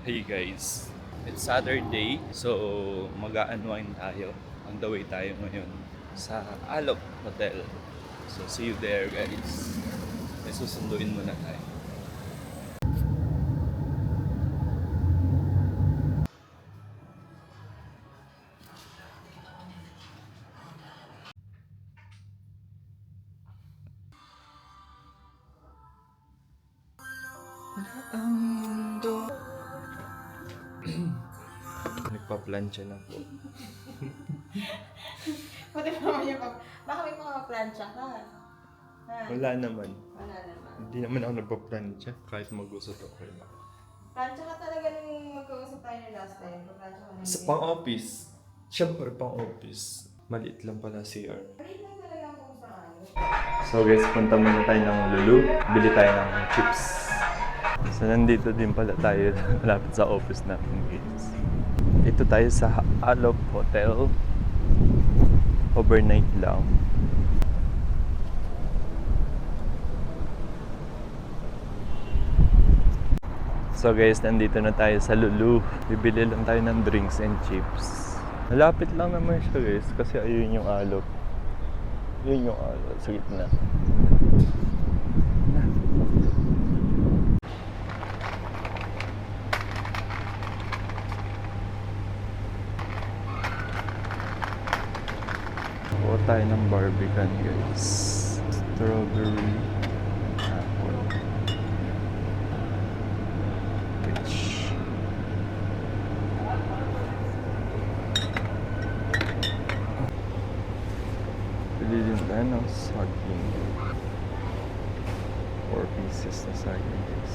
Hey guys, it's Saturday, so mag-a-unwind tayo. On the way tayo ngayon sa Alok Hotel. So see you there guys. May susunduin muna tayo. Ang mundo. Nagpa-plancha na po. Pati pa naman yung baka may mga plancha ka. Ha? Wala naman. Wala naman. Hindi naman ako nagpa-plancha kahit mag-usot ako lang. Plancha ka talaga nung magkausap tayo ng last time. Plancha ka na Sa hindi. pang-office, siyempre pang-office. Maliit lang pala CR. Maliit lang talaga ang kung saan. So guys, punta muna tayo ng Lulu. Bili tayo ng chips. So nandito din pala tayo malapit sa office natin guys. Ito tayo sa Alok Hotel. Overnight lang. So guys, nandito na tayo sa Lulu. Bibili lang tayo ng drinks and chips. Malapit lang naman siya guys kasi ayun yung Alok. Yun yung Alok sa gitna. Kuha tayo ng barbican guys. Strawberry. Apple. Peach. Pili din tayo ng saging. 4 pieces na saging guys.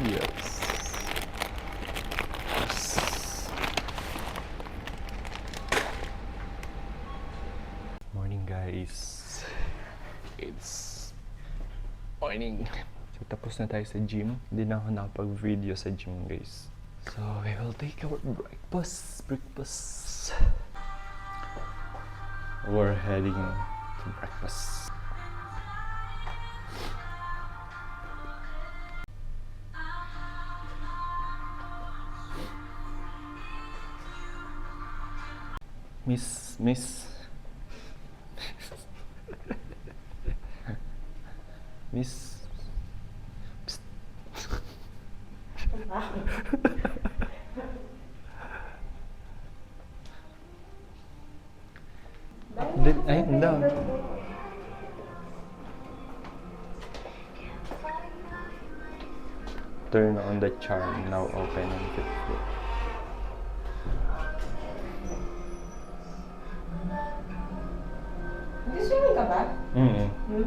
Yes. Morning guys. It's morning. So tapos na tayo sa gym. Hindi na ako nakapag-video sa gym guys. So we will take our breakfast. We're heading to breakfast. Miss. Miss. Psst. Ay, hindi. Turn on the charm, now open and fit. Nag-swimming ka ba? Mm-hmm. Hmm?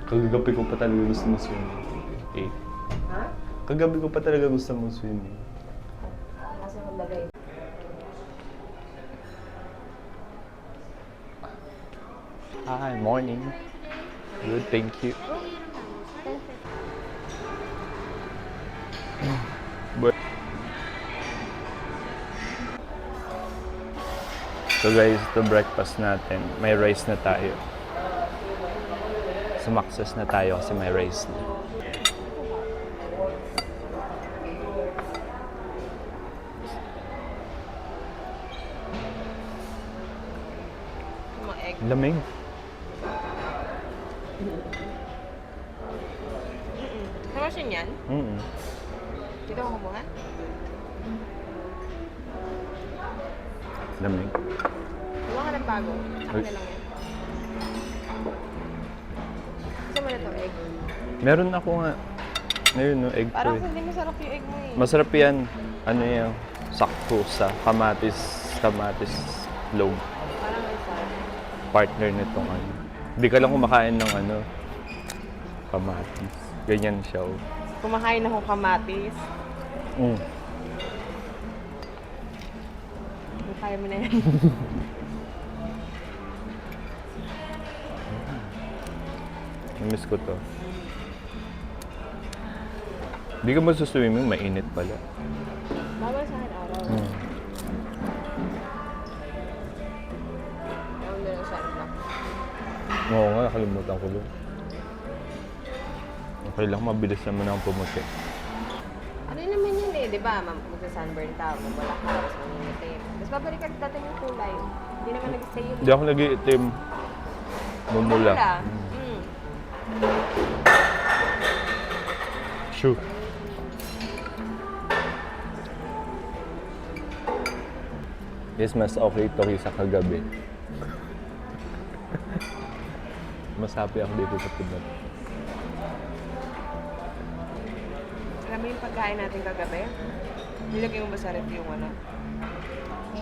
Kagabi ko pa talaga gusto mo swimming. 8. Ha? Kagabi ko pa talaga gusto mo swimming. Kasi maglagay. Hi, morning. Good, thank you. So guys, ito breakfast natin. May rice na tayo. Sumakses na tayo kasi may rice na. Mga egg. Lamig. Sa machine yan? Mm-mm. Dito ako kumuha? Lamig. Huwag ka ng bago. Ako na lang yan. Gusto mo na ito, egg? Meron ako nga. Ayun no, egg ko Parang eh. hindi masarap yung egg mo eh. Masarap yan. Ano yung sakto sa kamatis log. Parang may sarap. Partner nitong ano. Hindi ka lang kumakain ng ano, kamatis. Ganyan siya. Oh. Kumakain ako kamatis. Mm. Kaya mo na yan. Namiss ko to. Hindi ka masuswimming, mainit pala. Bawal sa akin araw. Mm. Bawal Oo nga, nakalimutan ko doon. Okay lang, mabilis naman ang pumuti. Ano naman yun eh, di ba? Magsa-sunburn ka, wala ka, tapos mangingitim. Tapos babalik ka dati yung kulay. Hindi naman nag-stay yun. Hindi ako nag-iitim. Mumula. Mm. Shoot. Yes, mas okay ito kaysa kagabi. Mas happy ako dito sa Pinas. Alam mo yung pagkain natin kagabi? Nilagay mo ba sa ref yung ano?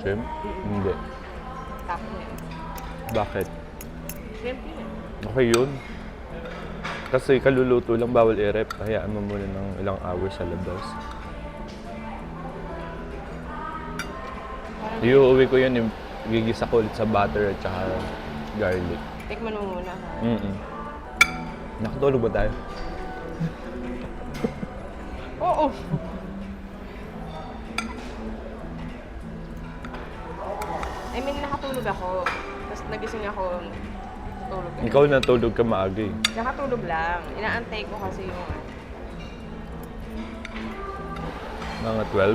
Shrimp? Hindi. Tapo niya. Bakit? Shrimp yun. Okay yun. Kasi kaluluto lang, bawal i-rep. Hayaan mo muna ng ilang hours sa labas. Iuuwi ko yun, yung gigisa ko ulit sa butter at saka garlic. Tikman mo muna ha. Nakatulog ba tayo? Oo! I mean, nakatulog ako. Tapos nagising ako, tulog. Ikaw natulog ka maaga eh. Nakatulog lang. Inaantay ko kasi yung Mga 12?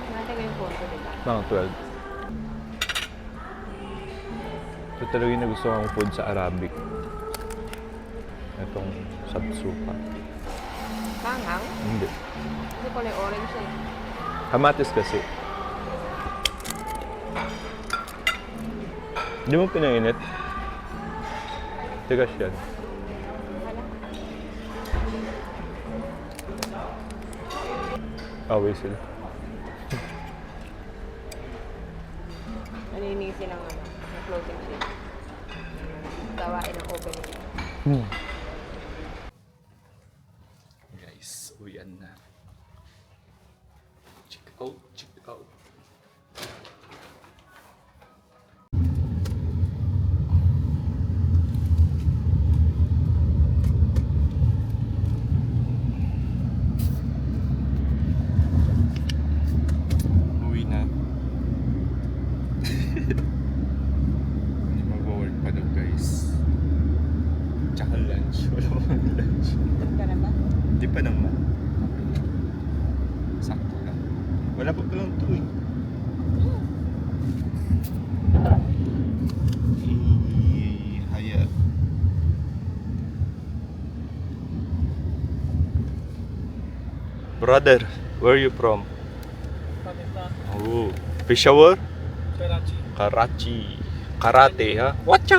Inaantay ko yung phone ko, diba? Mga 12. Ito talaga yung nagustuhan kong food sa Arabic. Itong sabsuka. Manghang? Hindi. Kasi kulay orange eh. Kamatis kasi. Hindi mo pinainit? Tigas yan. Wala. Away sila. Naninisin ng ano, ng floating sheet. Gawain ng opening. Guys, uyan na. Check out, check out. Uwi na. Mag-work pa daw guys. Tsaka lunch. Wala pa kami lunch. Tapos ka na ba? Hindi pa naman. Sakto lang. Wala pa palang ito eh. Haya. Brother, where are you from? Pakistan, Oh, Peshawar? Karachi. Karachi. Karate, ha? Wacha!